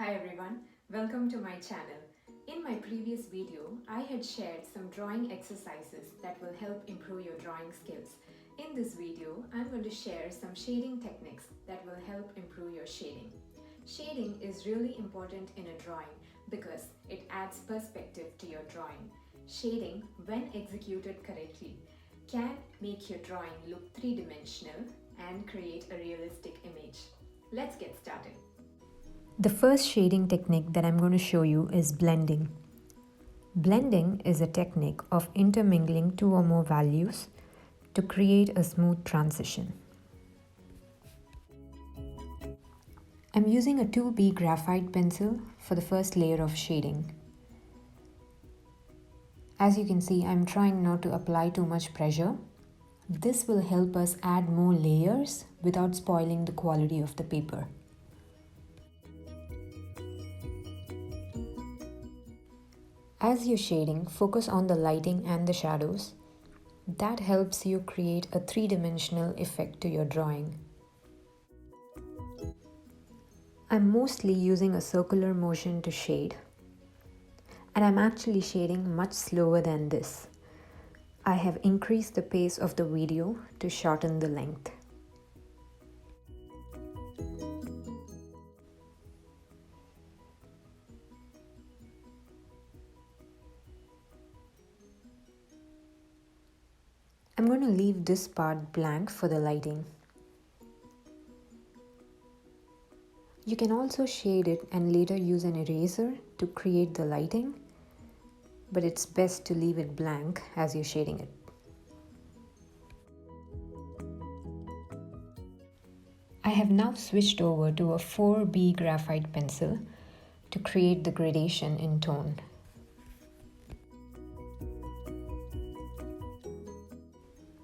Hi everyone, welcome to my channel. In my previous video, I had shared some drawing exercises that will help improve your drawing skills. In this video, I'm going to share some shading techniques that will help improve your shading. Shading is really important in a drawing because it adds perspective to your drawing. Shading, when executed correctly, can make your drawing look three-dimensional and create a realistic image. Let's get started. The first shading technique that I'm going to show you is blending. Blending is a technique of intermingling two or more values to create a smooth transition. I'm using a 2B graphite pencil for the first layer of shading. As you can see, I'm trying not to apply too much pressure. This will help us add more layers without spoiling the quality of the paper. As you're shading, focus on the lighting and the shadows. That helps you create a three-dimensional effect to your drawing. I'm mostly using a circular motion to shade, and I'm actually shading much slower than this. I have increased the pace of the video to shorten the length. I'm going to leave this part blank for the lighting. You can also shade it and later use an eraser to create the lighting, but it's best to leave it blank as you're shading it. I have now switched over to a 4B graphite pencil to create the gradation in tone.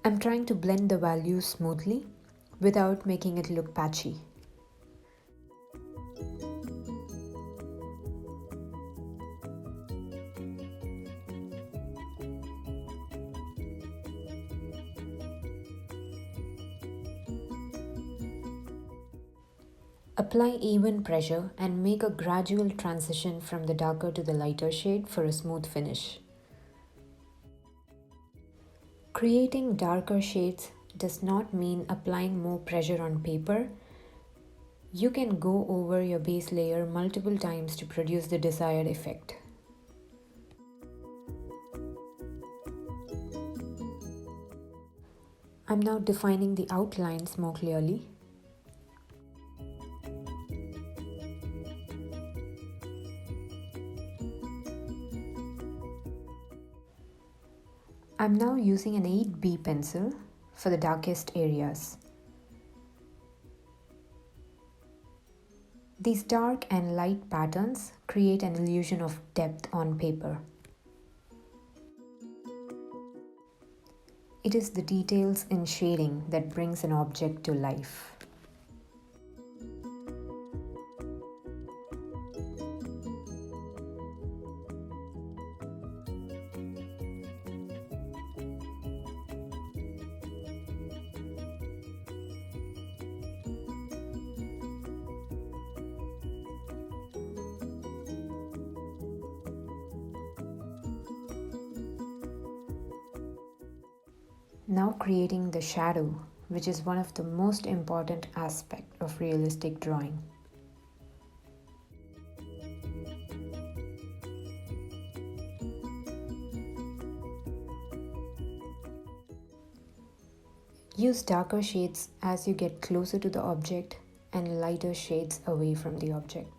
I'm trying to blend the values smoothly without making it look patchy. Apply even pressure and make a gradual transition from the darker to the lighter shade for a smooth finish. Creating darker shades does not mean applying more pressure on paper. You can go over your base layer multiple times to produce the desired effect. I'm now defining the outlines more clearly. I'm now using an 8B pencil for the darkest areas. These dark and light patterns create an illusion of depth on paper. It is the details in shading that brings an object to life. Now creating the shadow, which is one of the most important aspects of realistic drawing. Use darker shades as you get closer to the object and lighter shades away from the object.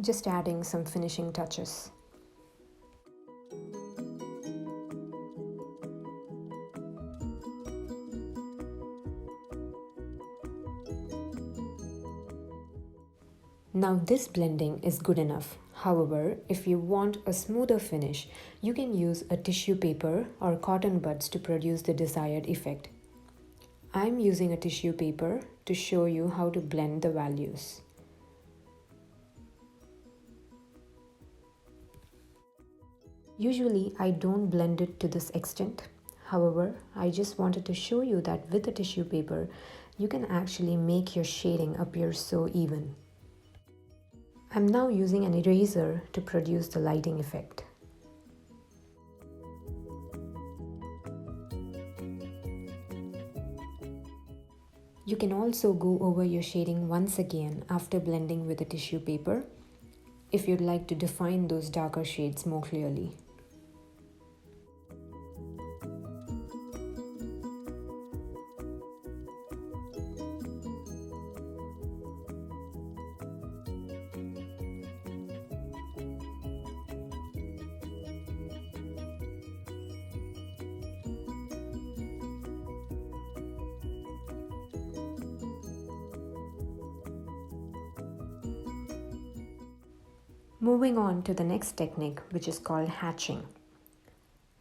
Just adding some finishing touches. Now this blending is good enough. However, if you want a smoother finish, you can use a tissue paper or cotton buds to produce the desired effect. I'm using a tissue paper to show you how to blend the values. Usually I don't blend it to this extent. However, I just wanted to show you that with a tissue paper, you can actually make your shading appear so even. I'm now using an eraser to produce the lighting effect. You can also go over your shading once again after blending with a tissue paper if you'd like to define those darker shades more clearly. Moving on to the next technique, which is called hatching.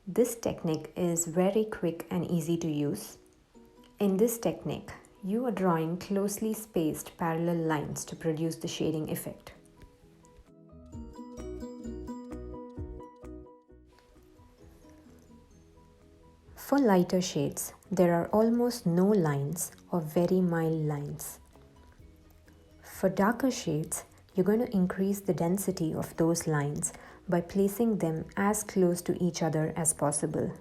This technique is very quick and easy to use. In this technique, you are drawing closely spaced parallel lines to produce the shading effect. For lighter shades, there are almost no lines or very mild lines. For darker shades, you're going to increase the density of those lines by placing them as close to each other as possible.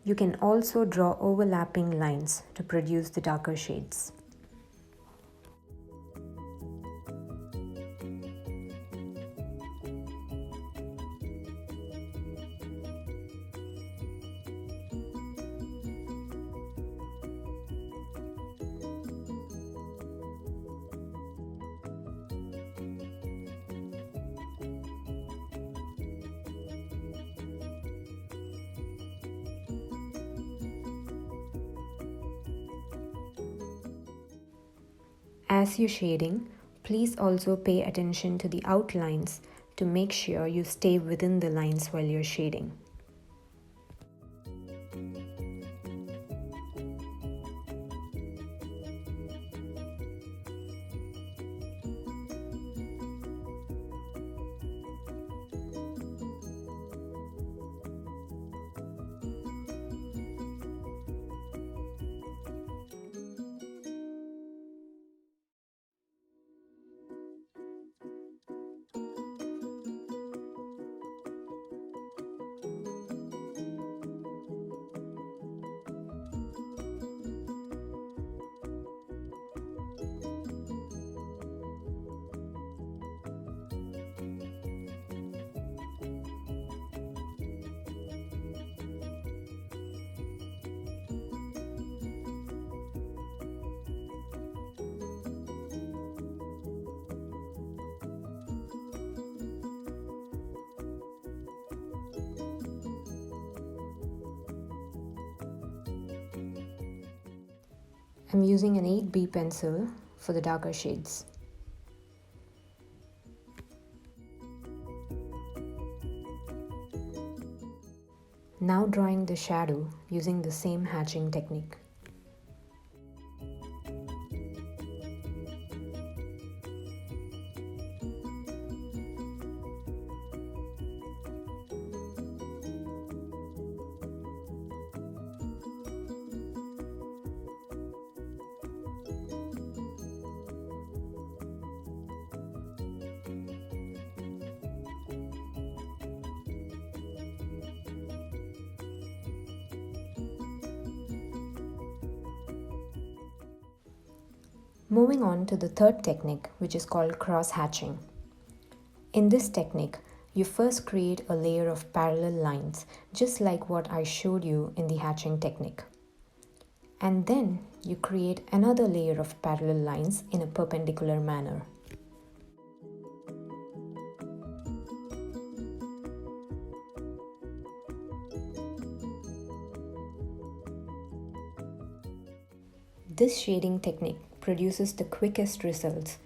You can also draw overlapping lines to produce the darker shades. As you're shading, please also pay attention to the outlines to make sure you stay within the lines while you're shading. I'm using an 8B pencil for the darker shades. Now drawing the shadow using the same hatching technique. Moving on to the third technique, which is called cross-hatching. In this technique, you first create a layer of parallel lines, just like what I showed you in the hatching technique. And then you create another layer of parallel lines in a perpendicular manner. This shading technique produces the quickest results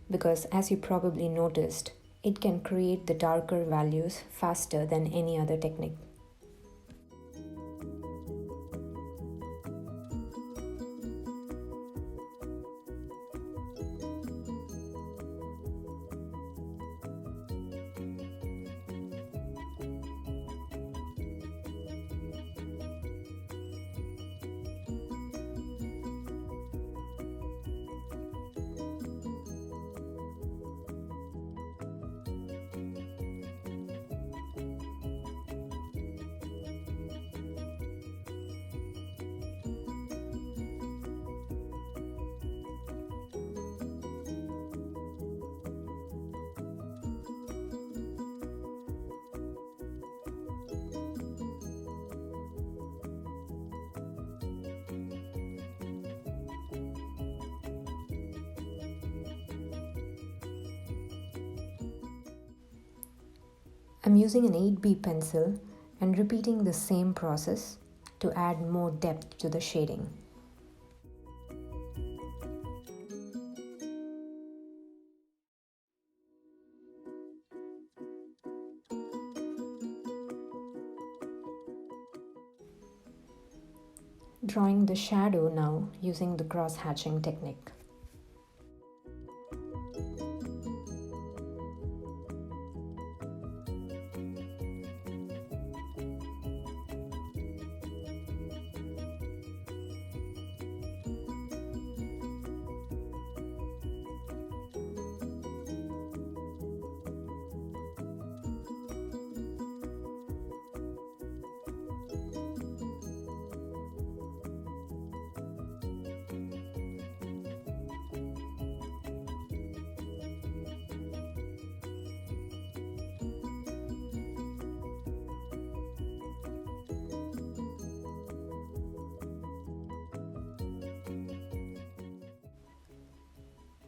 because, as you probably noticed, it can create the darker values faster than any other technique. I'm using an 8B pencil and repeating the same process to add more depth to the shading. Drawing the shadow now using the cross-hatching technique.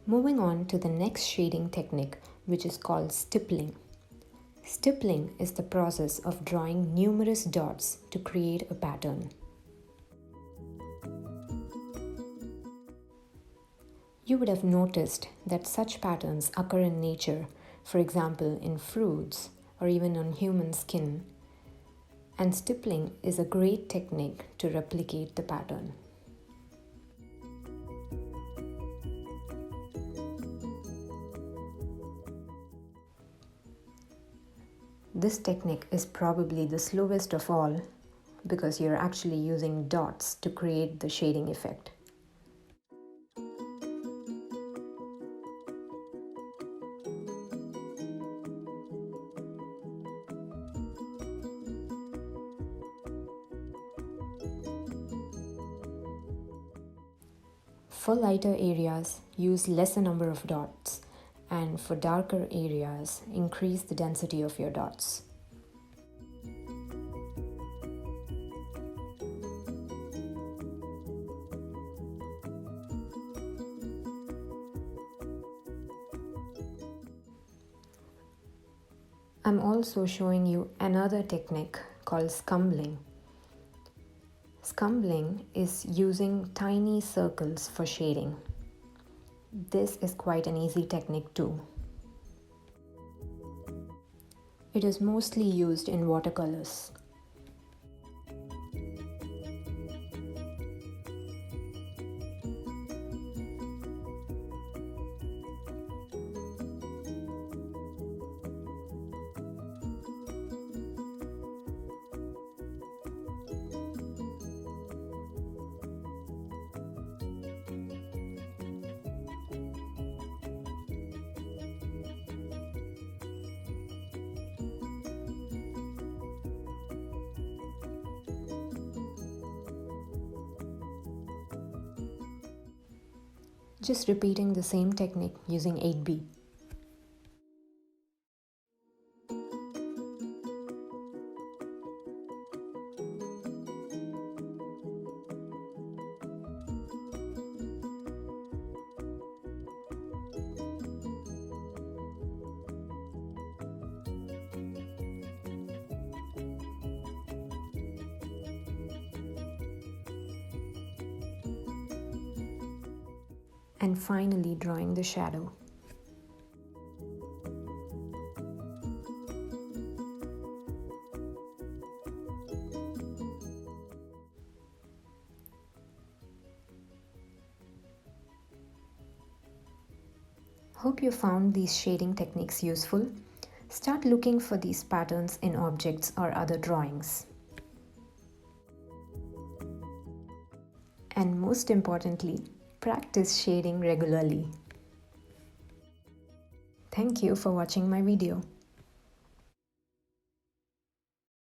Moving on to the next shading technique, which is called stippling. Stippling is the process of drawing numerous dots to create a pattern. You would have noticed that such patterns occur in nature, for example in fruits or even on human skin, and stippling is a great technique to replicate the pattern. This technique is probably the slowest of all because you're actually using dots to create the shading effect. For lighter areas, use lesser number of dots, and for darker areas, increase the density of your dots. I'm also showing you another technique called scumbling. Scumbling is using tiny circles for shading. This is quite an easy technique too. It is mostly used in watercolors. Just repeating the same technique using 8B. and finally drawing the shadow. Hope you found these shading techniques useful. Start looking for these patterns in objects or other drawings. And most importantly, practice shading regularly. Thank you for watching my video.